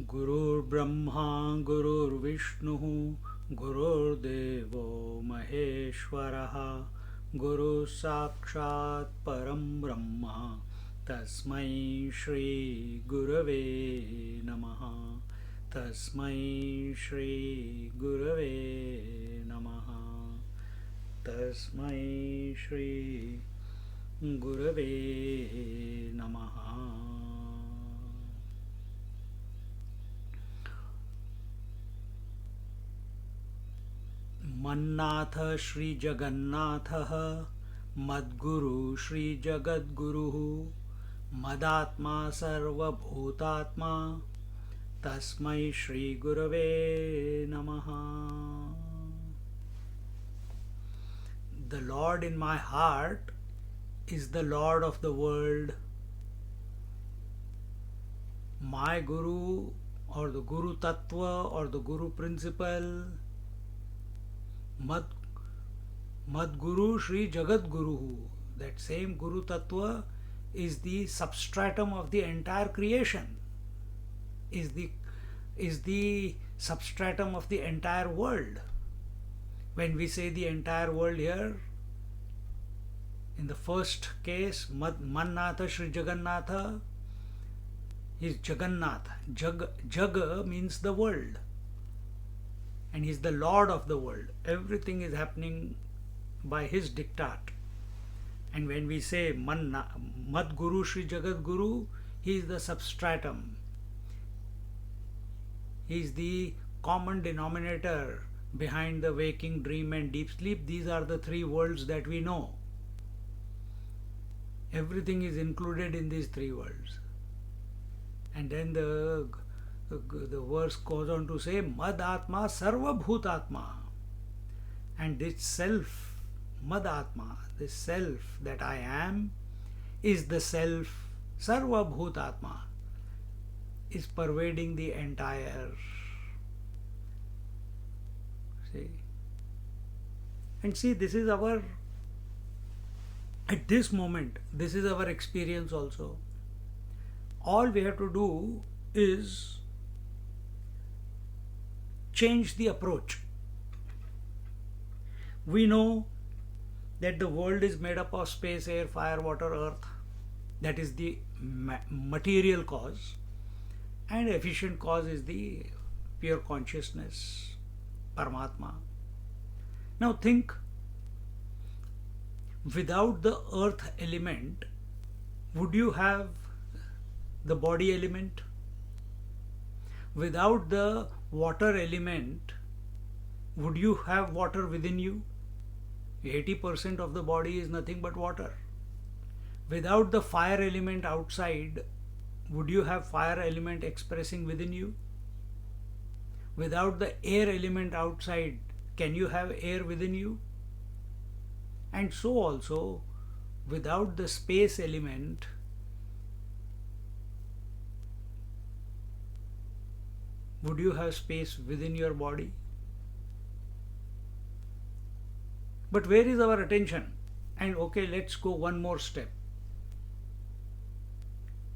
Gurur Brahma Gurur Vishnu Gururdevo Maheshwaraha Guru Sakshat Param Brahma Tasmai Shri Gurave Namaha Tasmai Shri Gurave Namaha Tasmai Shri Gurave Namaha. मन्नाथ Shri जगन्नाथः मद्गुरु Shri जगद्गुरुः मदात्मा सर्वभूतात्मा तस्मै श्री गुरवे नमः. The Lord in my heart is the Lord of the world. My Guru or the Guru Tattva or the Guru Principle, Madguru Sri Jagat Guru, that same Guru Tattva is the substratum of the entire creation, is the substratum of the entire world. When we say the entire world here, in the first case, Mannatha Sri Jagannatha is Jagannath. Jag means the world. And he is the Lord of the world. Everything is happening by his diktat. And when we say Madguru Sri Jagat Guru, he is the substratum. He is the common denominator behind the waking, dream and deep sleep. These are the three worlds that we know. Everything is included in these three worlds. And then the verse goes on to say, Mad Atma Sarva Bhutatma. And this self, Mad Atma, this self that I am, is the self, Sarva Bhutatma, is pervading the entire. See? And see, this is our, at this moment, this is our experience also. All we have to do is change the approach. We know that the world is made up of space, air, fire, water, earth. That is the material cause. And efficient cause is the pure consciousness, Paramatma. Now think, without the earth element, would you have the body element? Without the water element, would you have water within you? 80% of the body is nothing but water. Without the fire element outside, would you have fire element expressing within you? Without the air element outside, can you have air within you? And so also, without the space element, would you have space within your body? But where is our attention? And okay, let's go one more step.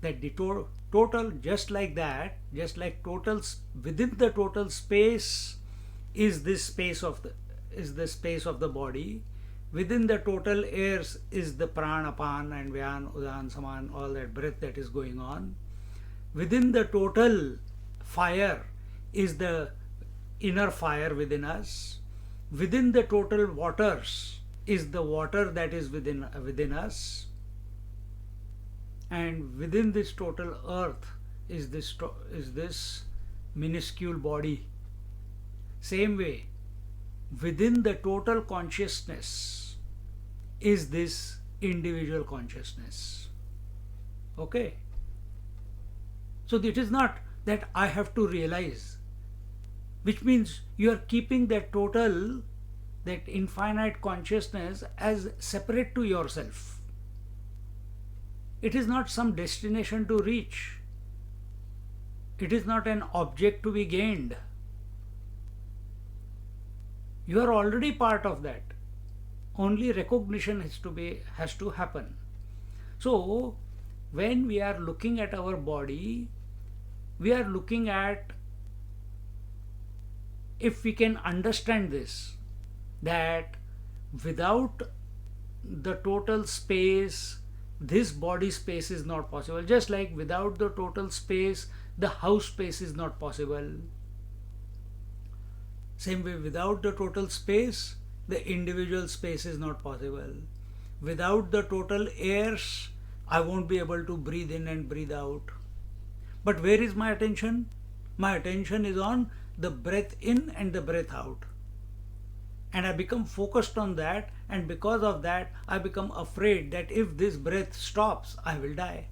That the total, just like that, just like total, within the total space is this space of the space of the body. Within the total airs is the prana, apan and vyan, udan, saman, all that breath that is going on. Within the total fire is the inner fire within us. Within the total waters is the water that is within us. And within this total earth is this minuscule body. Same way, within the total consciousness is this individual consciousness. Okay? So it is not that I have to realize, which means you are keeping that total, that infinite consciousness as separate to yourself. It is not some destination to reach. It is not an object to be gained. You are already part of that. Only recognition has to happen. So when we are looking at our body, we are looking at, if we can understand this, that without the total space, this body space is not possible. Just like without the total space, the house space is not possible. Same way, without the total space, the individual space is not possible. Without the total airs, I won't be able to breathe in and breathe out. But where is my attention? My attention is on the breath in and the breath out. And I become focused on that, and because of that, I become afraid that if this breath stops, I will die.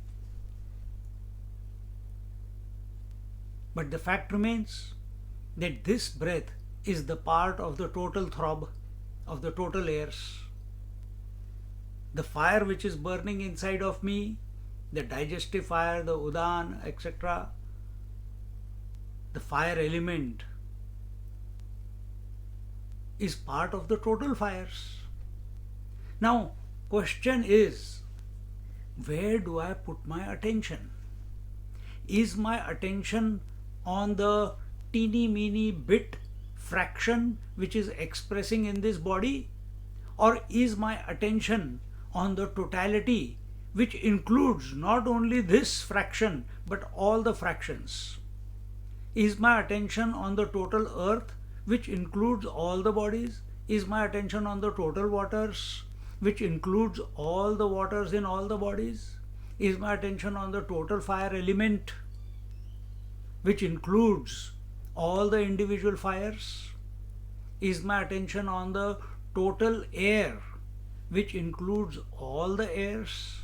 But the fact remains that this breath is the part of the total throb, of the total airs. The fire which is burning inside of me, the digestive fire, the udan, etc., the fire element is part of the total fires. Now, question is, where do I put my attention? Is my attention on the teeny meeny bit fraction which is expressing in this body, or is my attention on the totality which includes not only this fraction but all the fractions? Is my attention on the total earth which includes all the bodies? Is my attention on the total waters which includes all the waters in all the bodies? Is my attention on the total fire element which includes all the individual fires? Is my attention on the total air which includes all the airs?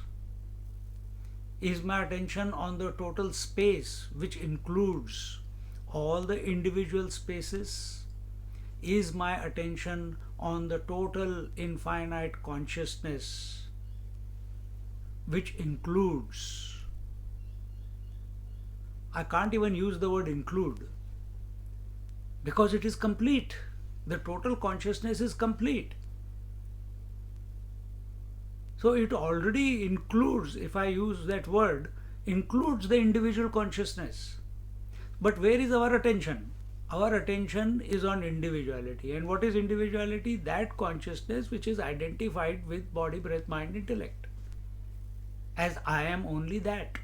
Is my attention on the total space which includes all the individual spaces? Is my attention on the total infinite consciousness which includes, I can't even use the word include because it is complete. The total consciousness is complete. So it already includes, if I use that word, includes the individual consciousness. But where is our attention? Our attention is on individuality. And what is individuality? That consciousness which is identified with body, breath, mind, intellect. As I am only that.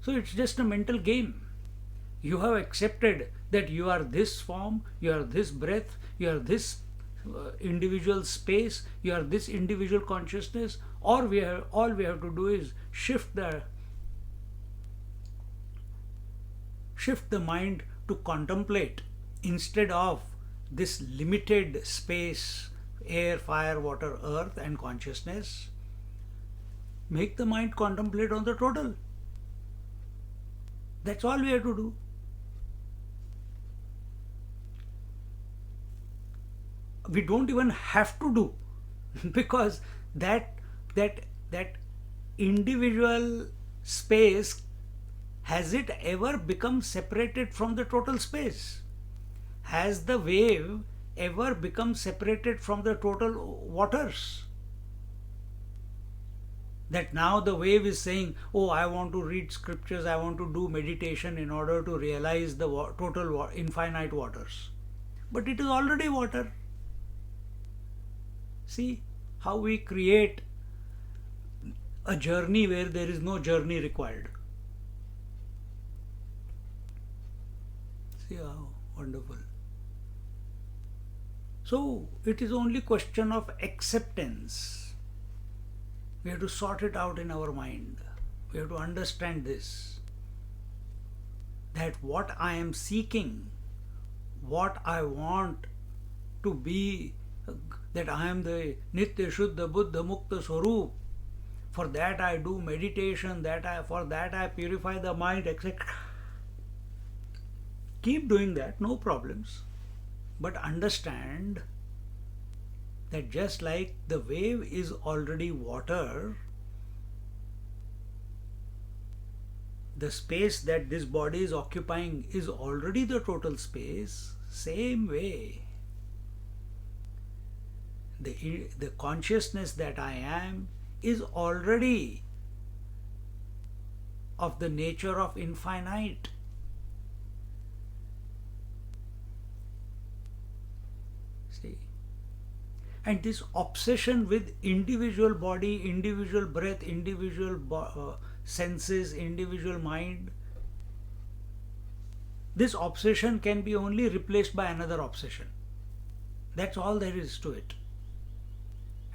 So it's just a mental game. You have accepted that you are this form, you are this breath, you are this individual space, you are this individual consciousness, or all we have to do is shift the mind to contemplate instead of this limited space, air, fire, water, earth and consciousness. Make the mind contemplate on the total. That's all we have to do. We don't even have to do because that individual space, has it ever become separated from the total space? Has the wave ever become separated from the total waters? That now the wave is saying, oh, I want to read scriptures, I want to do meditation in order to realize the total infinite waters. But it is already water. See how we create a journey where there is no journey required. See how wonderful. So it is only question of acceptance. We have to sort it out in our mind. We have to understand this, that what I am seeking, what I want to be, that I am the Nitya Shuddha Buddha Mukta Swarup. For that I do meditation, for that I purify the mind, etc. Keep doing that, no problems. But understand that just like the wave is already water, the space that this body is occupying is already the total space. Same way, the consciousness that I am is already of the nature of infinite. See? And this obsession with individual body, individual breath, individual senses, individual mind, this obsession can be only replaced by another obsession. That's all there is to it.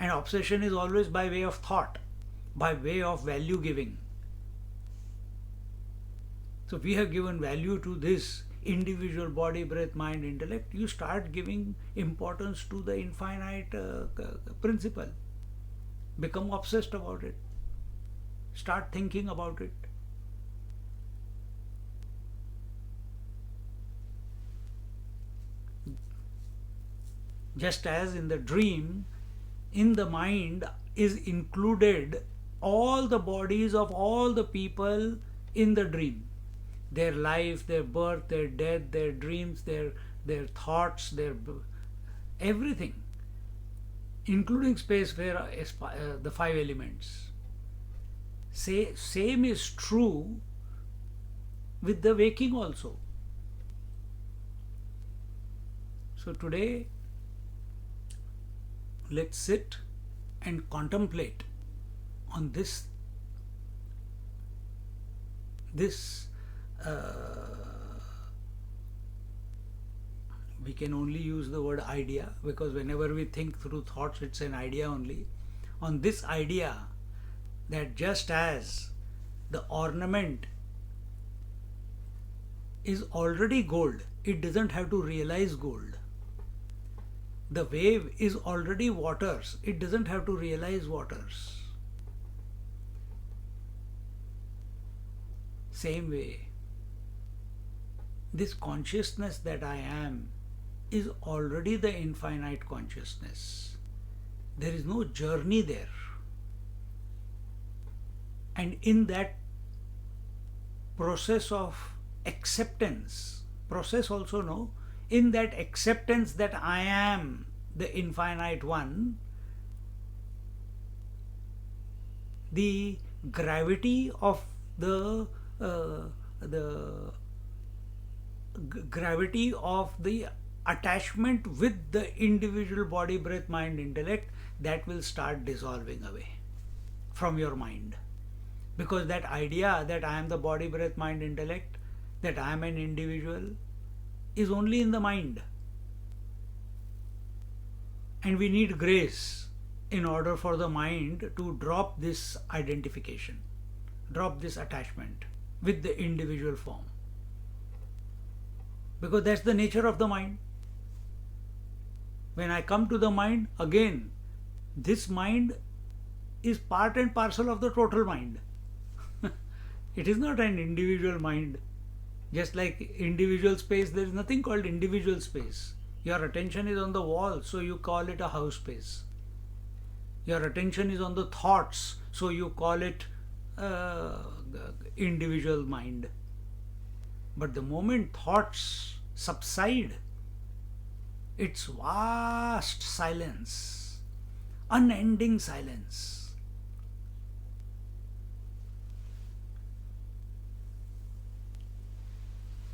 And obsession is always by way of thought, by way of value giving. So we have given value to this individual body, breath, mind, intellect. You start giving importance to the infinite principle. Become obsessed about it. Start thinking about it. Just as in the dream, in the mind is included all the bodies of all the people in the dream. Their life, their birth, their death, their dreams, their thoughts, their everything, including space, where the five elements. Same is true with the waking also. So today, let's sit and contemplate on this we can only use the word idea, because whenever we think through thoughts, it's an idea only. On this idea that just as the ornament is already gold, it doesn't have to realize gold. The wave is already waters, it doesn't have to realize waters. Same way, this consciousness that I am is already the infinite consciousness. There is no journey there. And in that process of acceptance, in that acceptance that I am the infinite one, the gravity of the gravity of the attachment with the individual body, breath, mind, intellect, that will start dissolving away from your mind. Because that idea that I am the body, breath, mind, intellect, that I am an individual, is only in the mind. And we need grace in order for the mind to drop this identification, drop this attachment with the individual form. Because that's the nature of the mind. When I come to the mind, again, this mind is part and parcel of the total mind. It is not an individual mind. Just like individual space, there is nothing called individual space. Your attention is on the wall, so you call it a house space. Your attention is on the thoughts, so you call it individual mind. But the moment thoughts subside, it's vast silence, unending silence.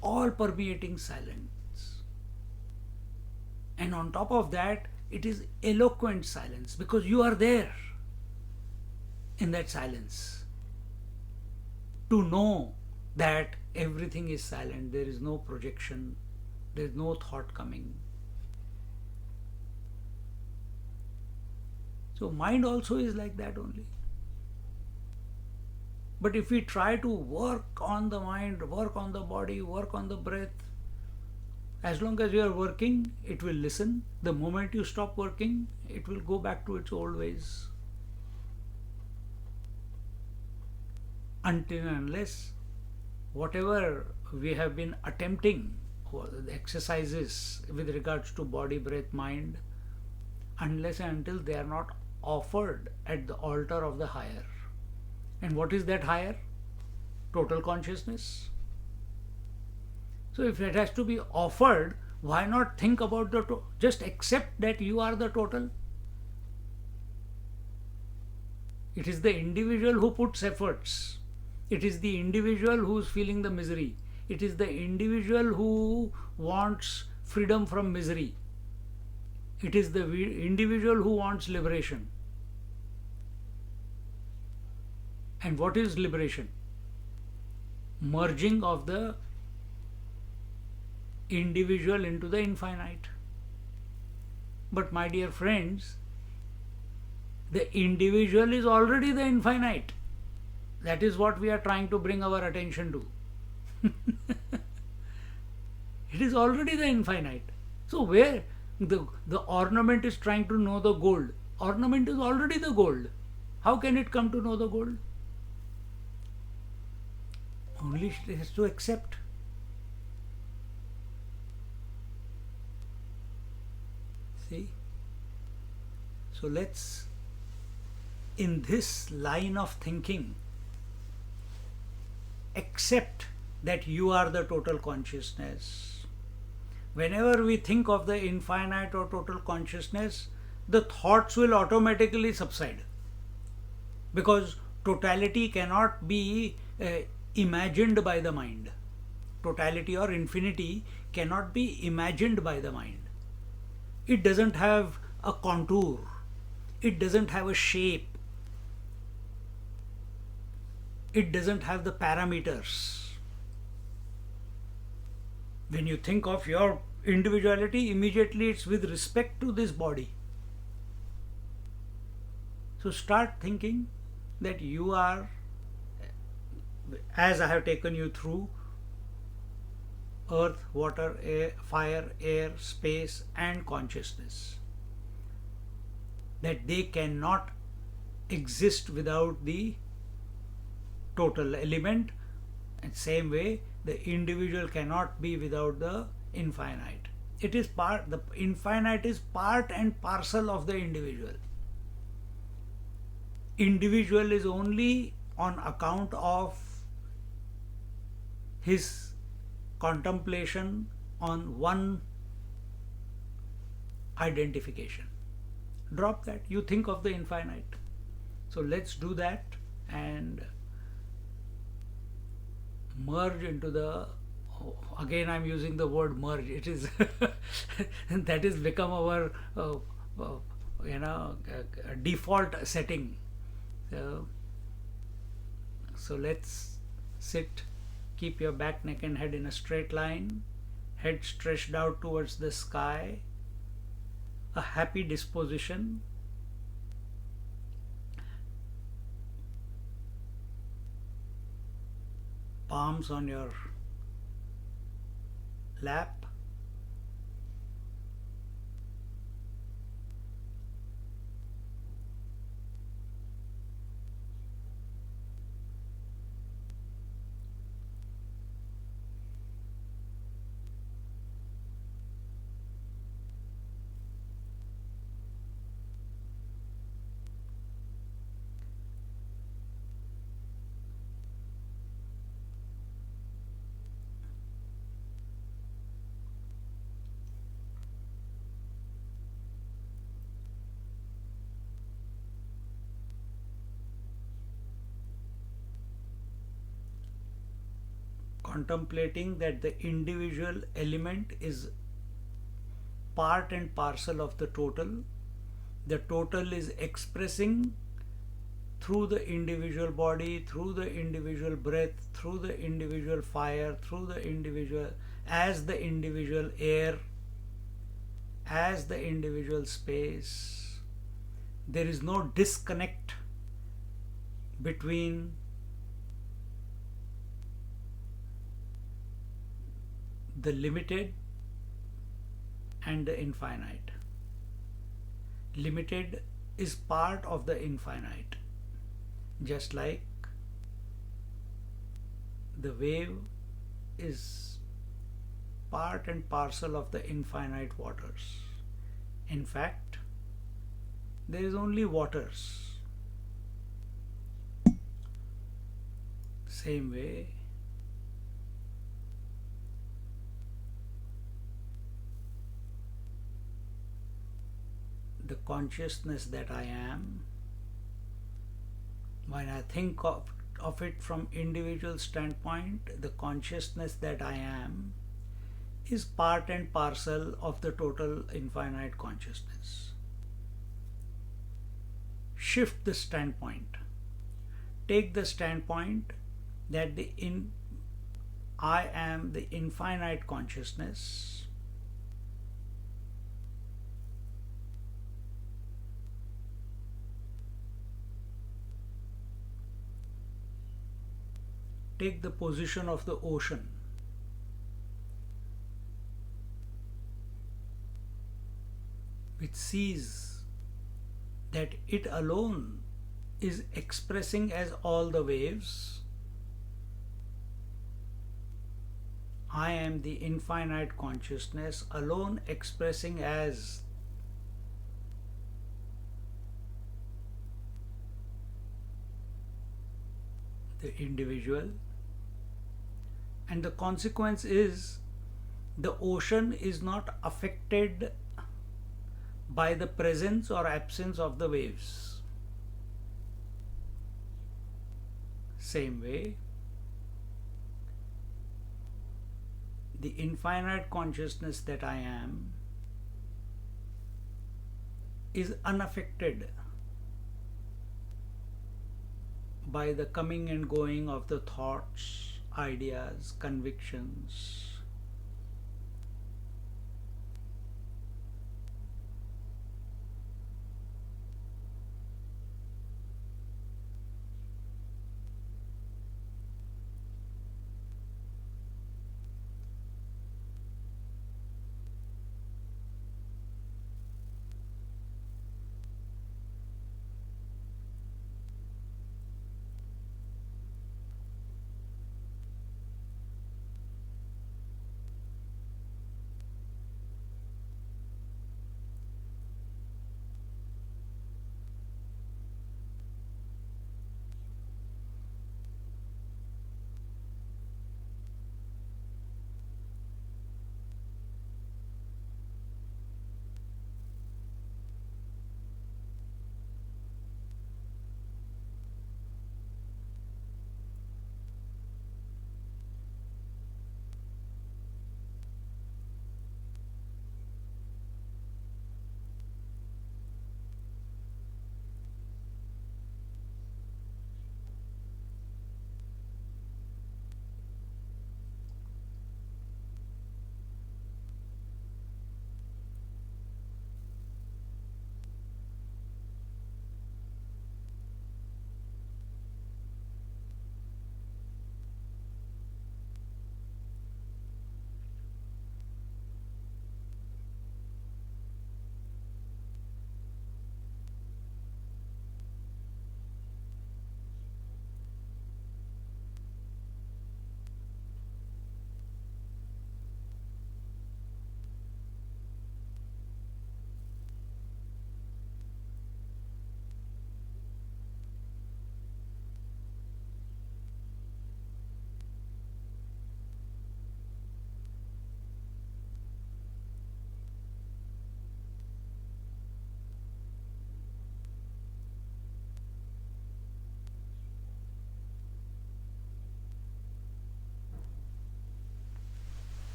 All permeating silence. And on top of that, it is eloquent silence, because you are there in that silence to know that everything is silent, there is no projection, there is no thought coming. So mind also is like that only. But if we try to work on the mind, work on the body, work on the breath, as long as you are working, it will listen. The moment you stop working, it will go back to its old ways. Until and unless whatever we have been attempting, the exercises with regards to body, breath, mind, unless and until they are not offered at the altar of the higher. And what is that higher? Total consciousness. So if it has to be offered, why not think about just accept that you are the total? It is the individual who puts efforts. It is the individual who is feeling the misery. It is the individual who wants freedom from misery. It is the individual who wants liberation. And what is liberation? Merging of the individual into the infinite. But my dear friends, the individual is already the infinite. That is what we are trying to bring our attention to. It is already the infinite. So where the ornament is trying to know the gold. Ornament is already the gold. How can it come to know the gold? Only it has to accept. See? So let's, in this line of thinking, accept that you are the total consciousness. Whenever we think of the infinite or total consciousness, the thoughts will automatically subside. Because totality cannot be imagined by the mind. Totality or infinity cannot be imagined by the mind. It doesn't have a contour. It doesn't have a shape. It doesn't have the parameters. When you think of your individuality, immediately it's with respect to this body. So start thinking that you are, as I have taken you through, earth, water, air, fire, air, space, and consciousness, that they cannot exist without the total element, and same way the individual cannot be without the infinite. It is part, the infinite is part and parcel of the individual. Individual is only on account of his contemplation on one identification. Drop that. You think of the infinite. So let's do that and merge into the, again I'm using the word merge, it is that has become our default setting. So let's sit, keep your back, neck and head in a straight line, head stretched out towards the sky, a happy disposition. Palms on your lap. Contemplating that the individual element is part and parcel of the total. The total is expressing through the individual body, through the individual breath, through the individual fire, through the individual, as the individual air, as the individual space. There is no disconnect between the limited and the infinite. Limited is part of the infinite, just like the wave is part and parcel of the infinite waters. In fact, there is only waters. Same way, the consciousness that I am, when I think of it from individual standpoint, the consciousness that I am is part and parcel of the total infinite consciousness. Shift the standpoint. Take the standpoint that I am the infinite consciousness. Take the position of the ocean. Which sees that it alone is expressing as all the waves. I am the infinite consciousness alone expressing as the individual, and the consequence is the ocean is not affected by the presence or absence of the waves. Same way, the infinite consciousness that I am is unaffected by the coming and going of the thoughts, ideas, convictions,